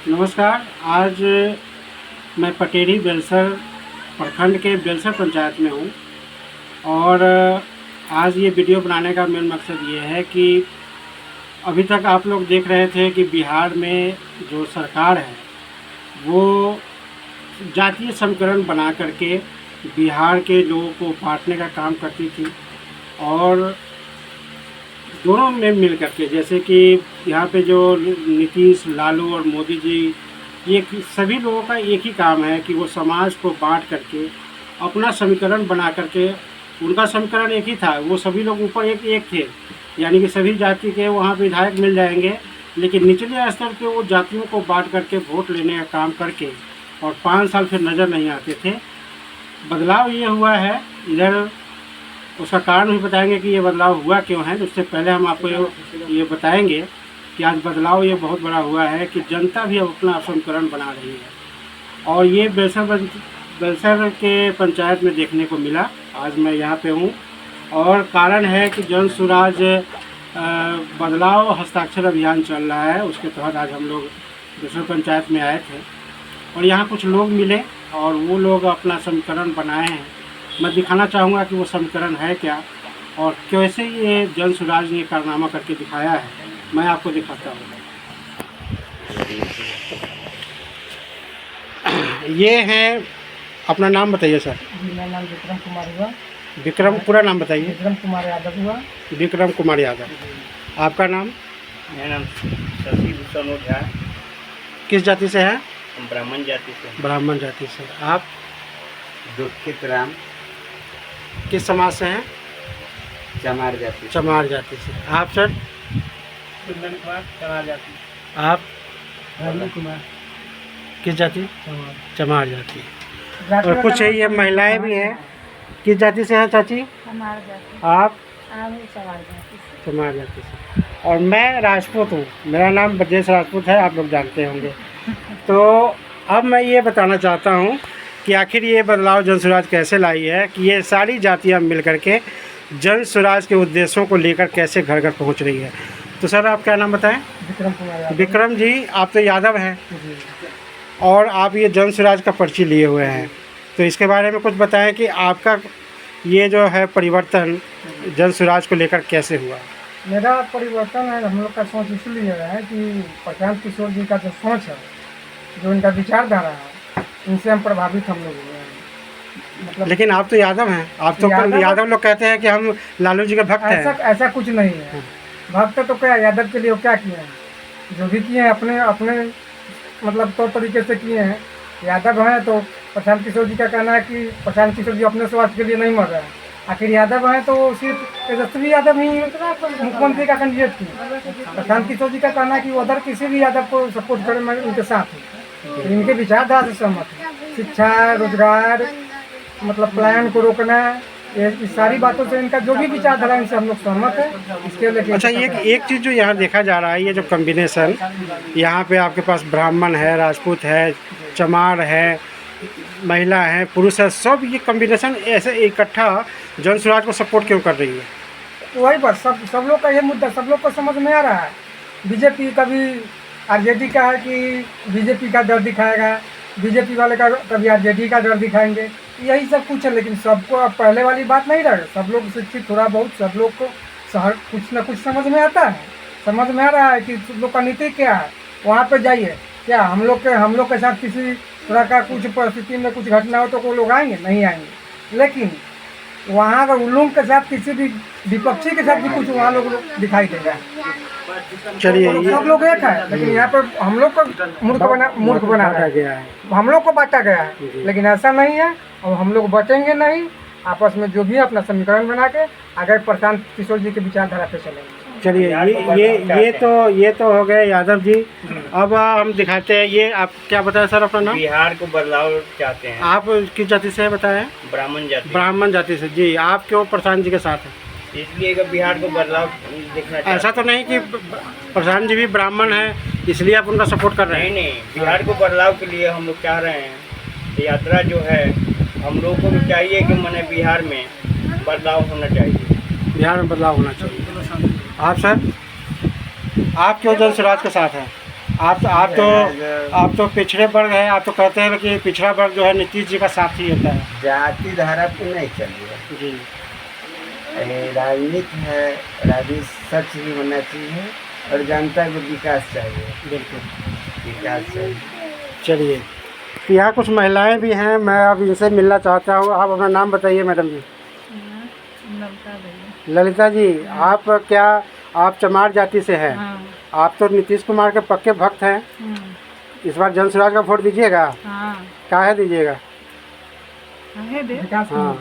नमस्कार। आज मैं पटेरी बेलसर प्रखंड के बेलसर पंचायत में हूँ और आज ये वीडियो बनाने का मेन मकसद ये है कि अभी तक आप लोग देख रहे थे कि बिहार में जो सरकार है वो जातीय समीकरण बना करके बिहार के लोगों को बांटने का काम करती थी और दोनों में मिल करके, जैसे कि यहाँ पे जो नीतीश, लालू और मोदी जी, ये सभी लोगों का एक ही काम है कि वो समाज को बांट करके अपना समीकरण बना करके, उनका समीकरण एक ही था, वो सभी लोग ऊपर एक एक थे, यानी कि सभी जाति के वहाँ विधायक मिल जाएंगे, लेकिन निचले स्तर पे वो जातियों को बांट करके वोट लेने का काम करके और 5 साल फिर नज़र नहीं आते थे। बदलाव ये हुआ है, इधर उसका कारण भी बताएंगे कि ये बदलाव हुआ क्यों है। उससे पहले हम आपको ये बताएंगे कि आज बदलाव ये बहुत बड़ा हुआ है कि जनता भी अब अपना समीकरण बना रही है और ये बेलसर के पंचायत में देखने को मिला। आज मैं यहाँ पे हूँ और कारण है कि जन सुराज बदलाव हस्ताक्षर अभियान चल रहा है, उसके तहत आज हम लोग बेलसर पंचायत में आए थे और यहाँ कुछ लोग मिले और वो लोग अपना समीकरण बनाए हैं। मैं दिखाना चाहूँगा कि वो समीकरण है क्या और कैसे ये जन सुराज ने कारनामा करके दिखाया है। मैं आपको दिखाता हूँ। ये हैं, अपना नाम बताइए सर। मेरा नाम विक्रम कुमार हुआ। विक्रम, पूरा नाम बताइए। विक्रम कुमार यादव हुआ। विक्रम कुमार यादव। आपका नाम? मेरा नाम शशि भूषण ओझा। किस जाति से है? हम ब्राह्मण जाति से। ब्राह्मण जाति से। आप? दुखित राम। किस समाज से हैं? चमार जाति। चमार जाति से। आप सर? कुंदन कुमार चमार जाति। आप? राजू कुमार किस जाति? चमार। चमार जाति। और कुछ ये महिलाएं भी हैं। किस जाति से हैं चाची? चमार जाति। आप? चमार जाति से। चमार जाति से। और मैं राजपूत हूँ, मेरा नाम ब्रजेश राजपूत है, आप लोग जानते होंगे। तो अब मैं ये बताना चाहता हूँ कि आखिर ये बदलाव जन सुराज कैसे लाई है कि ये सारी जातियाँ मिल कर के जन सुराज के उद्देश्यों को लेकर कैसे घर घर पहुँच रही है। तो सर आप क्या नाम बताएं? विक्रम कुमार यादव। विक्रम जी, आप तो यादव हैं जी। और आप ये जन सुराज का पर्ची लिए हुए हैं, तो इसके बारे में कुछ बताएं कि आपका ये जो है परिवर्तन जन सुराज को लेकर कैसे हुआ। मेरा परिवर्तन है, हम लोग का सोच इसलिए है कि प्रशांत किशोर जी का जो सोच है, जो इनका विचारधारा है, इनसे हम प्रभावित हम लोग हुए हैं। मतलब लेकिन आप तो यादव हैं, आप तो यादव लोग कहते हैं कि हम लालू जी के भक्त हैं। ऐसा कुछ नहीं है। भक्त तो क्या, यादव के लिए वो क्या किए हैं, जो भी किए हैं अपने अपने मतलब तौर तरीके से किए हैं। यादव हैं तो प्रशांत किशोर जी का कहना है कि प्रशांत किशोर जी अपने स्वार्थ के लिए नहीं मर रहे हैं। आखिर यादव हैं तो सिर्फ तेजस्वी यादव ही मुख्यमंत्री का कैंडिडेट थी। प्रशांत किशोर जी का कहना है कि वो अदर किसी भी यादव को सपोर्ट करें, मैं उनके साथ हूँ। तो इनके विचारधारा से सहमत है। शिक्षा, रोजगार, मतलब प्लान को रोकना, ये सारी बातों से इनका जो भी विचारधारा इनसे हम लोग सहमत है। इसके लिए अच्छा, एक चीज़ जो यहाँ देखा जा रहा है, ये जो कम्बिनेशन यहाँ पे आपके पास ब्राह्मण है, राजपूत है, चमार है, महिला है, पुरुष है, सब ये कम्बिनेशन ऐसे इकट्ठा जन सुराज को सपोर्ट क्यों कर रही है? वही बस सब लोग का ये मुद्दा सब लोग को समझ में आ रहा है। बीजेपी कभी आरजेडी का है कि बीजेपी का डर दिखाएगा, बीजेपी वाले का कभी आरजेडी का डर दिखाएंगे, यही सब कुछ है। लेकिन सबको अब पहले वाली बात नहीं रहे, सब लोग शिक्षित, थोड़ा बहुत सब लोग को कुछ ना कुछ समझ में आता है, समझ में आ रहा है कि सब लोग का नीति क्या है। वहाँ पे जाइए, क्या हम लोग के साथ किसी तरह का कुछ परिस्थिति में कुछ घटना हो तो वो लोग आएंगे? नहीं आएंगे। लेकिन वहाँ अगर उन लोगों के साथ किसी भी विपक्षी के साथ भी कुछ वहाँ लोग दिखाई देगा। चलिए, सब लोग एक है, लेकिन यहाँ पर हम लोग को मूर्ख बनाया गया है, हम लोग को बांटा गया है। लेकिन ऐसा नहीं है, और हम लोग बटेंगे नहीं, आपस में जो भी अपना समीकरण बना के अगर प्रशांत किशोर जी के विचारधारा पे चलेंगे। चलिए, ये तो हो गए यादव जी। अब हम दिखाते हैं, ये आप क्या बताएं सर अपना नाम? बिहार को बदलाव चाहते हैं। आप किस जाति से बताएं? ब्राह्मण जाति। ब्राह्मण जाति से। जी, आप क्यों प्रशांत जी के साथ हैं? इसलिए कि बिहार को बदलाव देखना चाहते हैं। ऐसा तो नहीं कि प्रशांत जी भी ब्राह्मण हैं इसलिए आप उनका सपोर्ट कर रहे हैं? नहीं, बिहार को बदलाव के लिए हम लोग चाह रहे हैं। यात्रा जो है हम लोग को भी चाहिए कि मैंने बिहार में बदलाव होना चाहिए। बिहार में बदलाव होना चाहिए। आप सर, आप क्यों जन सुराज के साथ हैं? आप तो पिछड़े वर्ग है, आप तो कहते हैं कि पिछड़ा वर्ग जो है नीतीश जी का साथी होता है। जाति धारा पे नहीं चलिए। जी ये राजनीति है, राजनीति सच भी होना चाहिए और जनता को विकास चाहिए, बिल्कुल। विकास चाहिए। चलिए, तो यहाँ कुछ महिलाएं भी हैं, मैं अब इनसे मिलना चाहता हूँ। आप अपना नाम बताइए मैडम जी। ललता भैया। ललिता जी, आप चमार जाति से हैं। हाँ। आप तो नीतीश कुमार के पक्के भक्त हैं। इस बार जन स्वराज का वोट दीजिएगा? हाँ। काहे दीजिएगा? विकास हाँ।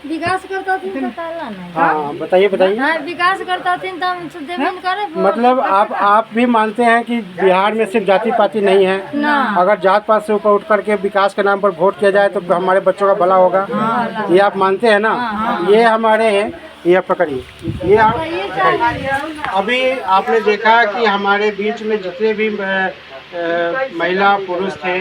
विकास करता थी तो काला नहीं। हाँ, बताइए बताइए। हाँ, विकास करता थी तो हम देवे न करे। मतलब आप भी मानते हैं कि बिहार में सिर्फ जाति पाति नहीं है, ना। अगर जात पात से ऊपर उठ करके विकास के नाम पर वोट किया जाए तो हमारे बच्चों का भला होगा। ये आप मानते हैं ना? ये हमारे ये पकड़िए, ये अभी आपने देखा कि हमारे बीच में जितने भी महिला पुरुष थे,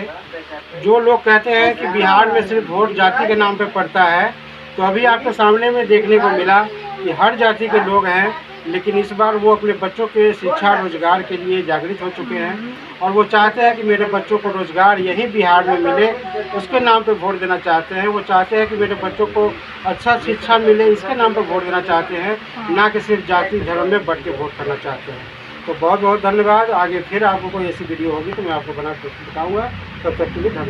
जो लोग कहते हैं कि बिहार में सिर्फ वोट जाति के नाम पे पड़ता है, तो अभी आपके सामने में देखने को मिला कि हर जाति के लोग हैं, लेकिन इस बार वो अपने बच्चों के शिक्षा रोजगार के लिए जागृत हो चुके हैं और वो चाहते हैं कि मेरे बच्चों को रोजगार यही बिहार में मिले, उसके नाम पे वोट देना चाहते हैं। वो चाहते हैं कि मेरे बच्चों को अच्छा शिक्षा मिले, इसके नाम पर वोट देना चाहते हैं, ना कि सिर्फ जाति धर्म में बढ़ के वोट करना चाहते हैं। तो बहुत बहुत धन्यवाद। आगे फिर आपको कोई ऐसी वीडियो होगी तो मैं आपको बना के बताऊँगा। तब तक के लिए धन्यवाद।